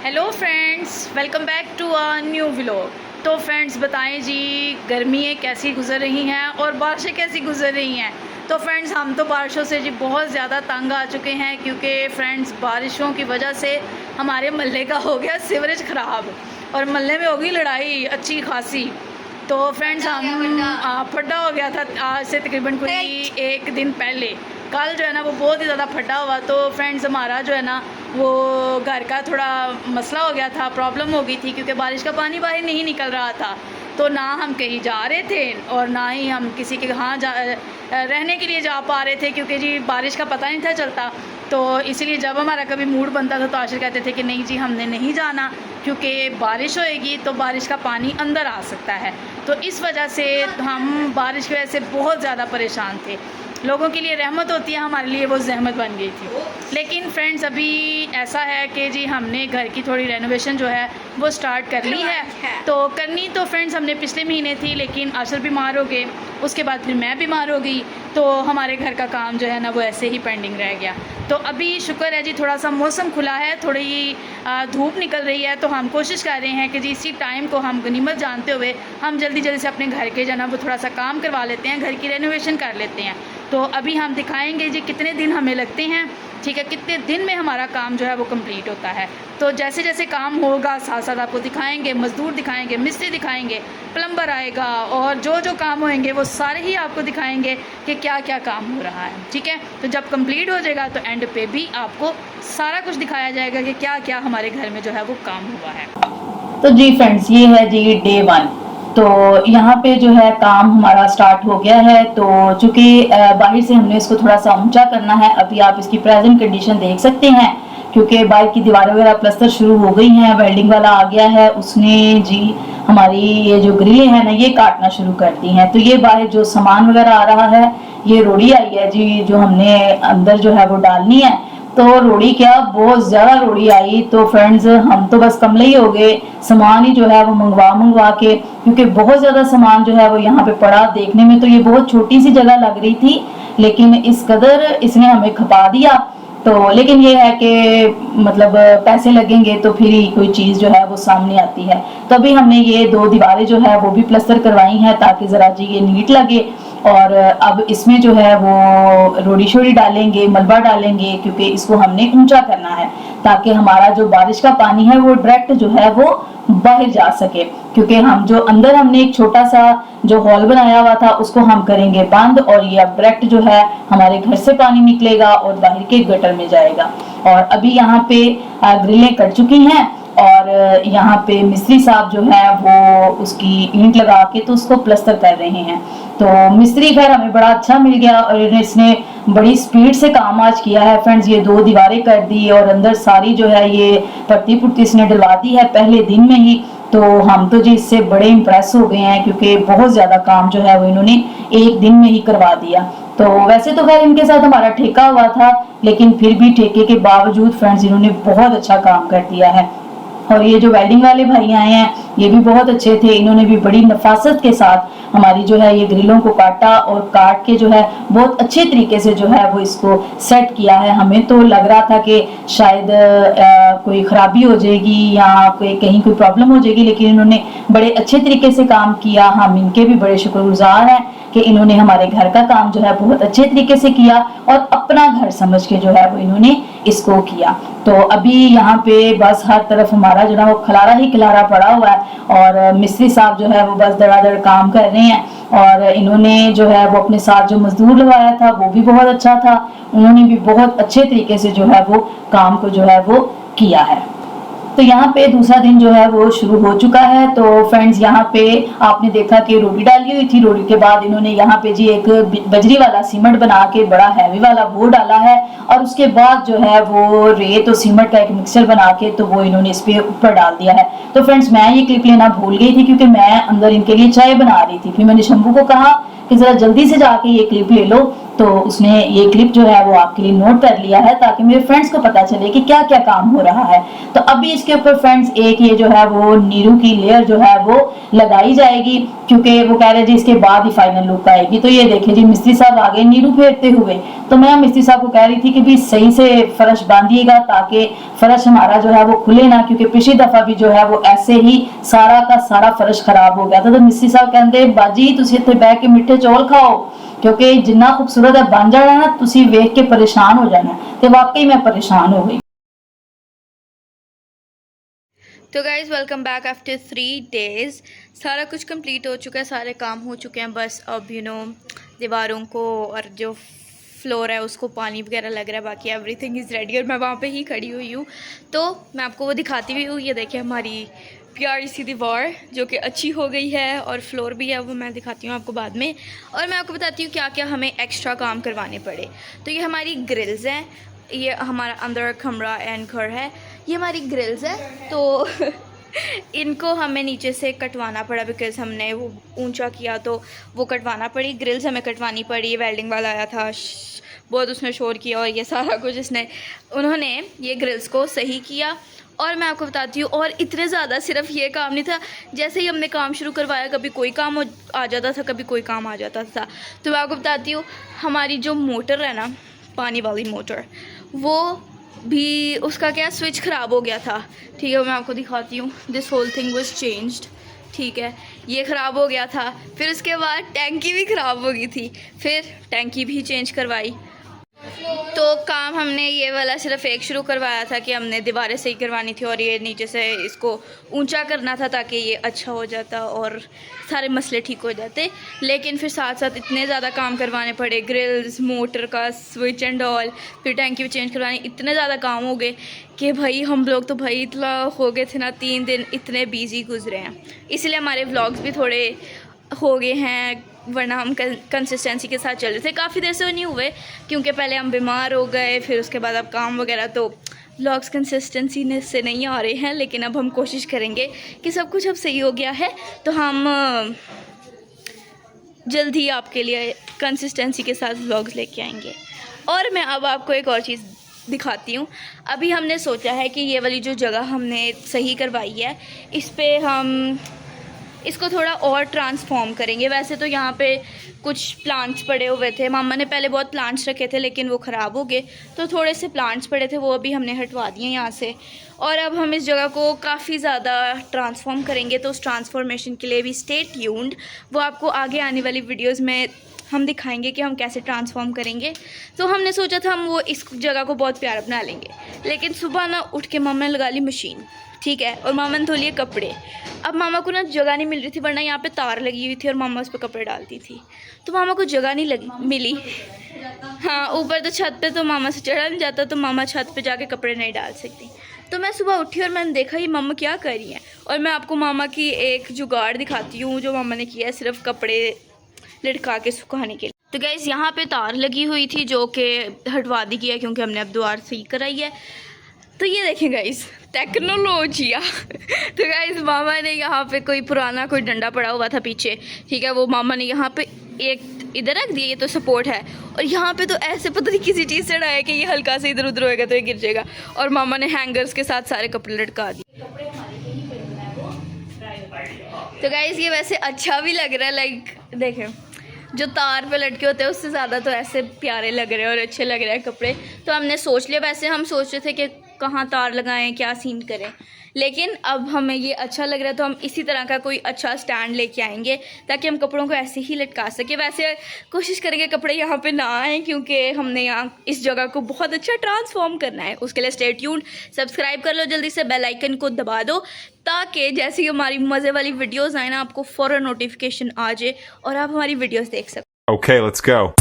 Hello friends, welcome back to a new vlog. तो friends बताएं जी, गर्मियाँ कैसी गुजर रही हैं और बारिशें कैसी गुजर रही हैं। तो फ्रेंड्स हम तो बारिशों से जी बहुत ज़्यादा तंग आ चुके हैं, क्योंकि फ्रेंड्स बारिशों की वजह से हमारे मोहल्ले का हो गया सीवरेज ख़राब और मोहल्ले में हो गई लड़ाई अच्छी खासी। तो फ्रेंड्स हम फड्डा हो गया था आज से तकरीबन कोई एक दिन पहले। कल जो है ना वो बहुत ही ज़्यादा फटा हुआ। तो फ्रेंड्स हमारा जो है ना वो घर का थोड़ा मसला हो गया था, प्रॉब्लम हो गई थी, क्योंकि बारिश का पानी बाहर नहीं निकल रहा था। तो ना हम कहीं जा रहे थे और ना ही हम किसी के यहाँ रहने के लिए जा पा रहे थे, क्योंकि जी बारिश का पता नहीं था चलता। तो इसीलिए जब हमारा कभी मूड बनता था तो आशिर कहते थे कि नहीं जी हमने नहीं जाना, क्योंकि बारिश होएगी तो बारिश का पानी अंदर आ सकता है। तो इस वजह से हम बारिश की वजह से बहुत ज़्यादा परेशान थे। लोगों के लिए रहमत होती है, हमारे लिए वो जहमत बन गई थी। लेकिन फ्रेंड्स अभी ऐसा है कि जी हमने घर की थोड़ी रेनोवेशन जो है वो स्टार्ट कर ली है। तो करनी तो फ्रेंड्स हमने पिछले महीने थी, लेकिन अशर बीमार हो गए, उसके बाद फिर मैं बीमार हो गई, तो हमारे घर का काम जो है ना वो ऐसे ही पेंडिंग रह गया। तो अभी शुक्र है जी थोड़ा सा मौसम खुला है, थोड़ी धूप निकल रही है, तो हम कोशिश कर रहे हैं कि जी इसी टाइम को हम गनीमत जानते हुए हम जल्दी जल्दी से अपने घर के जो है ना वो थोड़ा सा काम करवा लेते हैं, घर की रेनोवेशन कर लेते हैं। तो अभी हम दिखाएंगे जी कितने दिन हमें लगते हैं, ठीक है, कितने दिन में हमारा काम जो है वो कंप्लीट होता है। तो जैसे जैसे काम होगा साथ साथ आपको दिखाएंगे, मज़दूर दिखाएंगे, मिस्त्री दिखाएंगे, प्लम्बर आएगा, और जो जो काम होंगे वो सारे ही आपको दिखाएंगे कि क्या क्या काम हो रहा है, ठीक है। तो जब कंप्लीट हो जाएगा तो एंड पे भी आपको सारा कुछ दिखाया जाएगा कि क्या क्या हमारे घर में जो है वो काम हुआ है। तो जी फ्रेंड्स ये है जी डे 1। तो यहाँ पे जो है काम हमारा स्टार्ट हो गया है। तो चूंकि बाहर से हमने इसको थोड़ा सा ऊंचा करना है, अभी आप इसकी प्रेजेंट कंडीशन देख सकते हैं, क्योंकि बाहर की दीवारें वगैरह प्लस्तर शुरू हो गई हैं। वेल्डिंग वाला आ गया है, उसने जी हमारी ये जो ग्रिलें हैं ना ये काटना शुरू कर दी हैं। तो ये बाहर जो सामान वगैरह आ रहा है, ये रोड़ी आई है जी जो हमने अंदर जो है वो डालनी है। तो रोड़ी क्या बहुत ज्यादा रोड़ी आई। तो फ्रेंड्स हम तो बस कमले ही हो गए, सामान ही जो है वो मंगवा के, क्योंकि बहुत ज्यादा सामान जो है वो यहाँ पे पड़ा। देखने में तो ये बहुत छोटी सी जगह लग रही थी, लेकिन इस कदर इसने हमें खपा दिया। तो लेकिन ये है कि मतलब पैसे लगेंगे तो फिर ही कोई चीज जो है वो सामने आती है। तो अभी हमने ये 2 दीवारें जो है वो भी प्लस्तर करवाई हैं, ताकि जरा जी ये नीट लगे। और अब इसमें जो है वो रोड़ी शोड़ी डालेंगे, मलबा डालेंगे, क्योंकि इसको हमने ऊंचा करना है, ताकि हमारा जो बारिश का पानी है वो डायरेक्ट जो है वो बाहर जा सके। क्योंकि हम जो अंदर हमने एक छोटा सा जो हॉल बनाया हुआ था उसको हम करेंगे बंद, और ये अब डायरेक्ट जो है हमारे घर से पानी निकलेगा और बाहर के गटर में जाएगा। और अभी यहाँ पे ग्रिलें कट चुकी हैं, और यहाँ पे मिस्त्री साहब जो है वो उसकी ईंट लगा के तो उसको प्लस्तर कर रहे हैं। तो मिस्त्री घर हमें बड़ा अच्छा मिल गया, और इसने बड़ी स्पीड से काम आज किया है फ्रेंड्स। ये 2 दीवारें कर दी और अंदर सारी जो है ये पट्टी पुट्टी इसने डलवा दी है पहले दिन में ही। तो हम तो जी इससे बड़े इम्प्रेस हो गए हैं, क्योंकि बहुत ज्यादा काम जो है वो इन्होंने एक दिन में ही करवा दिया। तो वैसे तो खैर इनके साथ हमारा ठेका हुआ था, लेकिन फिर भी ठेके के बावजूद फ्रेंड्स इन्होंने बहुत अच्छा काम कर दिया है। और ये जो वेल्डिंग वाले भाई आए हैं ये भी बहुत अच्छे थे, इन्होंने भी बड़ी नफासत के साथ हमारी जो है ये ग्रिलों को काटा, और काट के जो है बहुत अच्छे तरीके से जो है वो इसको सेट किया है। हमें तो लग रहा था कि शायद कोई खराबी हो जाएगी या कहीं कोई प्रॉब्लम हो जाएगी, लेकिन इन्होंने बड़े अच्छे तरीके से काम किया। हम इनके भी बड़े शुक्रगुजार हैं कि इन्होंने हमारे घर का काम जो है बहुत अच्छे तरीके से किया, और अपना घर समझ के जो है वो इन्होंने इसको किया। तो अभी यहाँ पे बस हर तरफ हमारा जो है वो खलारा ही खलारा पड़ा हुआ है, और मिस्त्री साहब जो है वो बस धड़ाधड़ काम कर रहे हैं। और इन्होंने जो है वो अपने साथ जो मजदूर लगाया था वो भी बहुत अच्छा था, उन्होंने भी बहुत अच्छे तरीके से जो है वो काम को जो है वो किया है। तो यहाँ पे दूसरा दिन जो है वो शुरू हो चुका है। तो फ्रेंड्स यहाँ पे आपने देखा कि रोड़ी डाली हुई थी, रोड़ी के बाद इन्होंने यहाँ पे जी एक बजरी वाला सीमेंट बना के बड़ा हैवी वाला वो डाला है, और उसके बाद जो है वो रेत और सीमेंट का एक मिक्सचर बना के तो वो इन्होंने इस पे ऊपर डाल दिया है। तो फ्रेंड्स मैं ये क्लिप लेना भूल गई थी, क्योंकि मैं अंदर इनके लिए चाय बना रही थी। फिर मैंने शंभू को कहा कि जरा जल्दी से जाके ये क्लिप ले लो, तो उसने ये क्लिप जो है वो आपके लिए नोट कर लिया है ताकि मेरे फ्रेंड्स को पता चले कि क्या क्या काम हो रहा है। तो अभी इसके ऊपर फ्रेंड्स एक ये जो है वो नीरू की लेयर जो है वो लगाई जाएगी, क्योंकि वो कह रहे जी इसके बाद ही फाइनल लुक आएगी। तो ये देखिए जी मिस्त्री साहब आ गए नीरू फेरते हुए। तो मैं मिस्त्री साहब को कह रही थी कि भी सही से फर्श बांधिएगा ताकि फर्श हमारा जो है वो खुले ना, क्योंकि पिछली दफा भी जो है वो ऐसे ही सारा का सारा फर्श खराब हो गया था। तो मिस्त्री साहब कहते बाजी तुसी इत्थे बैठ के मिठे चौल खाओ, क्योंकि जिन्ना खूबसूरत है बन जाना ना तुसी वेख के परेशान हो जाना। तो वाकई मैं परेशान हो गई। तो guys welcome back after 3 days. सारा कुछ कंप्लीट हो चुका है, सारे काम हो चुके हैं। बस अब दीवारों को और जो फ्लोर है उसको पानी वगैरह लग रहा है, बाकी एवरीथिंग इज़ रेडी। और मैं वहाँ पे ही खड़ी हुई हूँ, तो मैं आपको वो दिखाती हुई हूँ। ये देखिए हमारी प्यारी सी दीवार जो कि अच्छी हो गई है, और फ्लोर भी है, वो मैं दिखाती हूँ आपको बाद में। और मैं आपको बताती हूँ क्या क्या हमें एक्स्ट्रा काम करवाने पड़े। तो ये हमारी ग्रिल्स हैं, ये हमारा अंदर कमरा एंड घर है, ये हमारी ग्रिल्स है। तो इनको हमें नीचे से कटवाना पड़ा बिकॉज़ हमने वो ऊंचा किया, तो वो कटवाना पड़ी। ग्रिल्स हमें कटवानी पड़ी, वेल्डिंग वाला आया था, बहुत उसने शोर किया, और ये सारा कुछ उन्होंने ये ग्रिल्स को सही किया। और मैं आपको बताती हूँ, और इतने ज़्यादा सिर्फ ये काम नहीं था, जैसे ही हमने काम शुरू करवाया कभी कोई काम आ जाता था, कभी कोई काम आ जाता था। तो मैं आपको बताती हूँ हमारी जो मोटर है ना, पानी वाली मोटर, वो भी उसका क्या स्विच ख़राब हो गया था। ठीक है, मैं आपको दिखाती हूँ। This whole thing was changed. ठीक है, ये ख़राब हो गया था। फिर उसके बाद टैंकी भी ख़राब हो गई थी, फिर टैंकी भी चेंज करवाई। तो काम हमने ये वाला सिर्फ एक शुरू करवाया था कि हमने दीवारें सही करवानी थी, और ये नीचे से इसको ऊंचा करना था ताकि ये अच्छा हो जाता और सारे मसले ठीक हो जाते। लेकिन फिर साथ साथ इतने ज़्यादा काम करवाने पड़े, ग्रिल्स, मोटर का स्विच एंड ऑल, फिर टैंकी भी चेंज करवानी, इतने ज़्यादा काम हो गए कि भाई हम लोग तो भाई इतना हो गए थे ना, 3 दिन इतने बिजी गुजरे हैं। इसलिए हमारे व्लॉग्स भी थोड़े हो गए हैं, वरना हम कंसिस्टेंसी के साथ चल रहे थे। काफ़ी देर से वो नहीं हुए क्योंकि पहले हम बीमार हो गए, फिर उसके बाद अब काम वगैरह, तो व्लॉग्स कंसिस्टेंसी से नहीं आ रहे हैं। लेकिन अब हम कोशिश करेंगे कि सब कुछ अब सही हो गया है तो हम जल्द ही आपके लिए कंसिस्टेंसी के साथ व्लॉग्स लेके आएंगे। और मैं अब आपको एक और चीज़ दिखाती हूँ। अभी हमने सोचा है कि ये वाली जो जगह हमने सही करवाई है, इस पे हम इसको थोड़ा और ट्रांसफॉर्म करेंगे। वैसे तो यहाँ पे कुछ प्लांट्स पड़े हुए थे, मामा ने पहले बहुत प्लांट्स रखे थे लेकिन वो ख़राब हो गए, तो थोड़े से प्लांट्स पड़े थे, वो अभी हमने हटवा दिए यहाँ से। और अब हम इस जगह को काफ़ी ज़्यादा ट्रांसफॉर्म करेंगे, तो उस ट्रांसफॉर्मेशन के लिए भी स्टे ट्यून्ड। वो आपको आगे आने वाली वीडियोज़ में हम दिखाएंगे कि हम कैसे ट्रांसफॉर्म करेंगे। तो हमने सोचा था हम वो इस जगह को बहुत प्यारा बना लेंगे, लेकिन सुबह ना उठ के मामा ने लगा ली मशीन, ठीक है, और मामा ने धो लिए कपड़े। अब मामा को ना जगह नहीं मिल रही थी, वरना यहाँ पे तार लगी हुई थी और मामा उस पर कपड़े डालती थी, तो मामा को जगह नहीं मिली। हाँ, ऊपर तो छत पे तो मामा से चढ़ा नहीं जाता, तो मामा छत पे जाके कपड़े नहीं डाल सकती। तो मैं सुबह उठी और मैंने देखा ये मामा क्या कर रही हैं, और मैं आपको मामा की एक जुगाड़ दिखाती हूँ जो मामा ने किया है सिर्फ कपड़े लटका के सुखाने के लिए। तो गाइस यहाँ पे तार लगी हुई थी जो कि हटवा दी गई है क्योंकि हमने अब द्वार सही कराई है। तो ये देखें गाइस, टेक्नोलॉजिया। तो गाइस मामा ने यहाँ पे कोई पुराना कोई डंडा पड़ा हुआ था पीछे, ठीक है, वो मामा ने यहाँ पे एक इधर रख दिया, ये तो सपोर्ट है, और यहाँ पे तो ऐसे पता नहीं किसी चीज़ से डाया कि ये हल्का से इधर उधर होएगा तो ये गिर जाएगा, और मामा ने हैंगर्स के साथ सारे कपड़े लटका दिए। तो गाइस ये वैसे अच्छा भी लग रहा है, लाइक देखें जो तार पे लटके होते हैं उससे ज़्यादा तो ऐसे प्यारे लग रहे हैं और अच्छे लग रहे हैं कपड़े। तो हमने सोच लिया, वैसे हम सोच रहे थे कि कहाँ तार लगाएं, क्या सीन करें, लेकिन अब हमें ये अच्छा लग रहा है तो हम इसी तरह का कोई अच्छा स्टैंड लेके आएंगे ताकि हम कपड़ों को ऐसे ही लटका सके। वैसे कोशिश करेंगे कपड़े यहाँ पे ना आए क्योंकि हमने यहाँ इस जगह को बहुत अच्छा ट्रांसफॉर्म करना है। उसके लिए स्टे ट्यून्ड, सब्सक्राइब कर लो जल्दी से, बेल आइकन को दबा दो ताकि जैसे ही हमारी मज़े वाली वीडियोज़ आए ना आपको फ़ौरन नोटिफिकेशन आ जाए और आप हमारी वीडियोज़ देख सको। Okay, let's go.